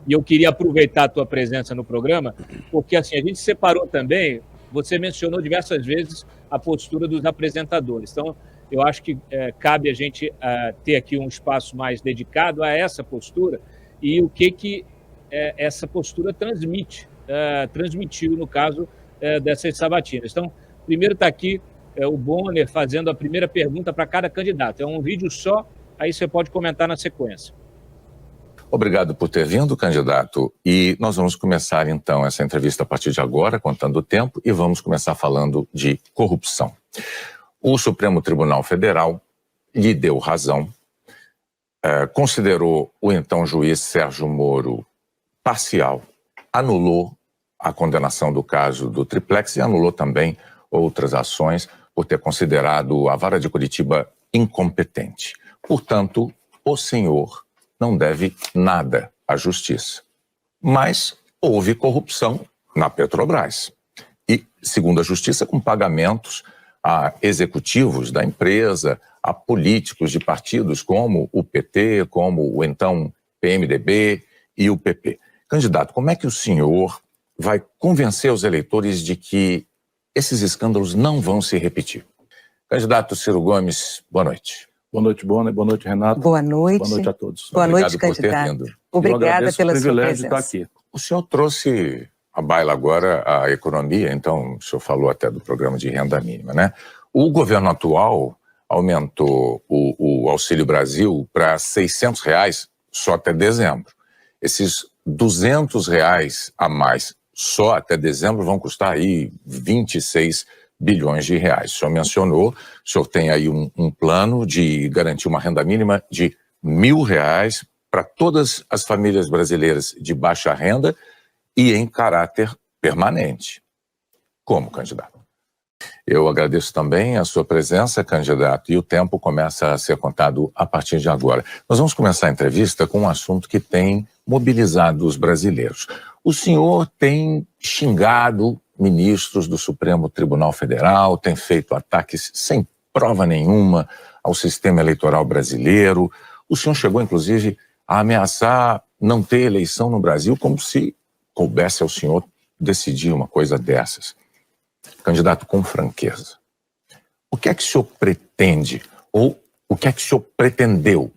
E eu queria aproveitar a tua presença no programa, porque assim, a gente separou também, você mencionou diversas vezes a postura dos apresentadores. Então, eu acho que cabe a gente ter aqui um espaço mais dedicado a essa postura e o que essa postura transmitiu, no caso dessas sabatinas. Então, primeiro está aqui o Bonner fazendo a primeira pergunta para cada candidato. É um vídeo só, aí você pode comentar na sequência. Obrigado por ter vindo, candidato. E nós vamos começar, então, essa entrevista a partir de agora, contando o tempo, e vamos começar falando de corrupção. O Supremo Tribunal Federal lhe deu razão, considerou o então juiz Sérgio Moro parcial, anulou a condenação do caso do Triplex e anulou também outras ações por ter considerado a Vara de Curitiba incompetente. Portanto, o senhor não deve nada à justiça. Mas houve corrupção na Petrobras. E, segundo a justiça, com pagamentos a executivos da empresa, a políticos de partidos como o PT, como o então PMDB e o PP. Candidato, como é que o senhor vai convencer os eleitores de que esses escândalos não vão se repetir? Candidato Ciro Gomes, boa noite. Boa noite, Bonner. Boa noite, Renato. Boa noite. Boa noite a todos. Boa noite, Obrigado por ter candidato. vindo. Obrigada pela sua presença. De estar aqui. O senhor trouxe à baila agora a economia, então o senhor falou até do programa de renda mínima, né? O governo atual aumentou o Auxílio Brasil para R$ 600 só até dezembro. Esses R$ 200 a mais só até dezembro vão custar aí 26 bilhões de reais. O senhor mencionou, o senhor tem aí um plano de garantir uma renda mínima de R$ 1.000 para todas as famílias brasileiras de baixa renda e em caráter permanente. Como, candidato? Eu agradeço também a sua presença, candidato, e o tempo começa a ser contado a partir de agora. Nós vamos começar a entrevista com um assunto que tem mobilizado os brasileiros. O senhor tem xingado ministros do Supremo Tribunal Federal, tem feito ataques sem prova nenhuma ao sistema eleitoral brasileiro. O senhor chegou, inclusive, a ameaçar não ter eleição no Brasil, como se coubesse ao senhor decidir uma coisa dessas. Candidato, com franqueza, o que é que o senhor pretende, ou o que é que o senhor pretendeu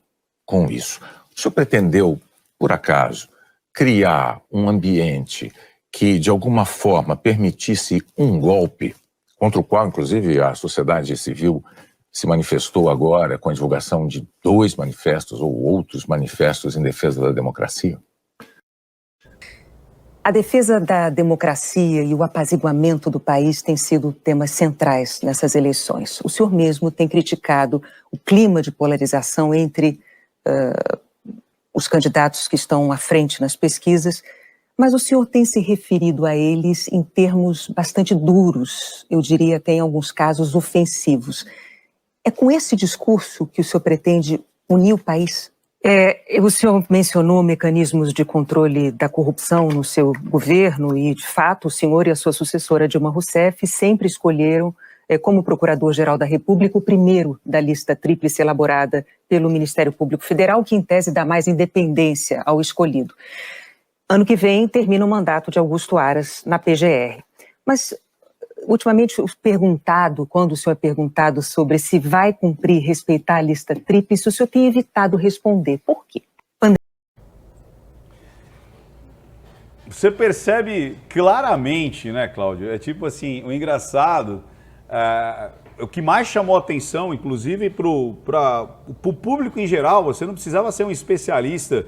com isso? O senhor pretendeu, por acaso, criar um ambiente que, de alguma forma, permitisse um golpe, contra o qual, inclusive, a sociedade civil se manifestou agora com a divulgação de 2 manifestos ou outros manifestos em defesa da democracia? A defesa da democracia e o apaziguamento do país têm sido temas centrais nessas eleições. O senhor mesmo tem criticado o clima de polarização entre os candidatos que estão à frente nas pesquisas, mas o senhor tem se referido a eles em termos bastante duros, eu diria até em alguns casos ofensivos. É com esse discurso que o senhor pretende unir o país? O senhor mencionou mecanismos de controle da corrupção no seu governo e, de fato, o senhor e a sua sucessora Dilma Rousseff sempre escolheram como Procurador-Geral da República o primeiro da lista tríplice elaborada pelo Ministério Público Federal, que em tese dá mais independência ao escolhido. Ano que vem termina o mandato de Augusto Aras na PGR. Mas, ultimamente, quando o senhor é perguntado sobre se vai cumprir, respeitar a lista tríplice, o senhor tem evitado responder. Por quê? Você percebe claramente, né, Cláudio? É tipo assim, o engraçado, o que mais chamou atenção, inclusive para o público em geral, você não precisava ser um especialista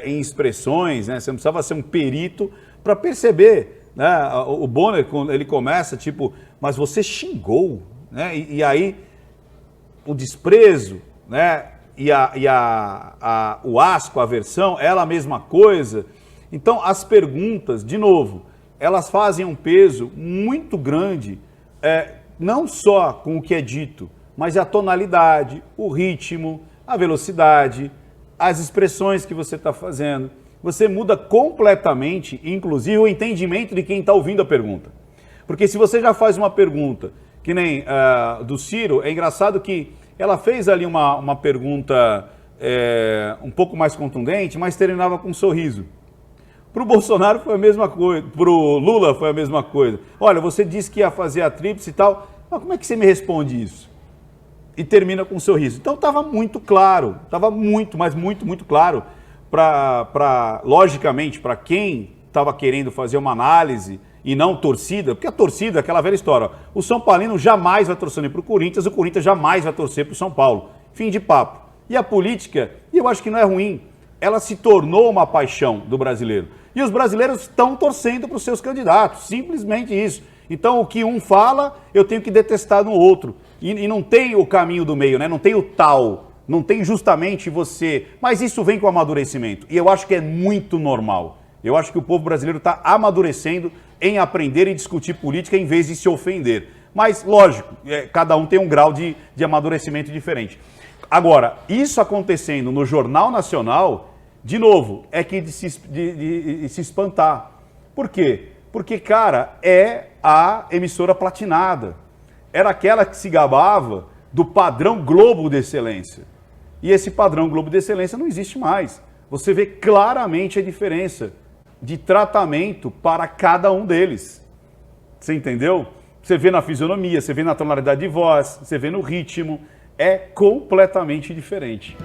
em expressões, né? Você não precisava ser um perito para perceber, né? O Bonner, quando ele começa, tipo, mas você xingou, né? E aí o desprezo, né? O asco, a aversão, ela a mesma coisa. Então, as perguntas, de novo, elas fazem um peso muito grande, não só com o que é dito, mas a tonalidade, o ritmo, a velocidade, as expressões que você está fazendo. Você muda completamente, inclusive, o entendimento de quem está ouvindo a pergunta. Porque se você já faz uma pergunta, que nem do Ciro, é engraçado que ela fez ali uma pergunta um pouco mais contundente, mas terminava com um sorriso. Para o Bolsonaro foi a mesma coisa, para o Lula foi a mesma coisa. Olha, você disse que ia fazer a tríplice e tal, mas como é que você me responde isso? E termina com um sorriso. Então estava muito claro, estava muito, mas muito claro, logicamente, para quem estava querendo fazer uma análise e não torcida, porque a torcida é aquela velha história, o São Paulino jamais vai torcer para o Corinthians jamais vai torcer para o São Paulo. Fim de papo. E a política, e eu acho que não é ruim, ela se tornou uma paixão do brasileiro. E os brasileiros estão torcendo para os seus candidatos, simplesmente isso. Então, o que um fala, eu tenho que detestar no outro. E não tem o caminho do meio, né? Não tem o tal, não tem justamente você. Mas isso vem com o amadurecimento. E eu acho que é muito normal. Eu acho que o povo brasileiro está amadurecendo em aprender e discutir política em vez de se ofender. Mas, lógico, cada um tem um grau de amadurecimento diferente. Agora, isso acontecendo no Jornal Nacional, de novo, é que de se espantar. Por quê? Porque, cara, é a emissora platinada. Era aquela que se gabava do padrão Globo de Excelência. E esse padrão Globo de Excelência não existe mais. Você vê claramente a diferença de tratamento para cada um deles. Você entendeu? Você vê na fisionomia, você vê na tonalidade de voz, você vê no ritmo. É completamente diferente.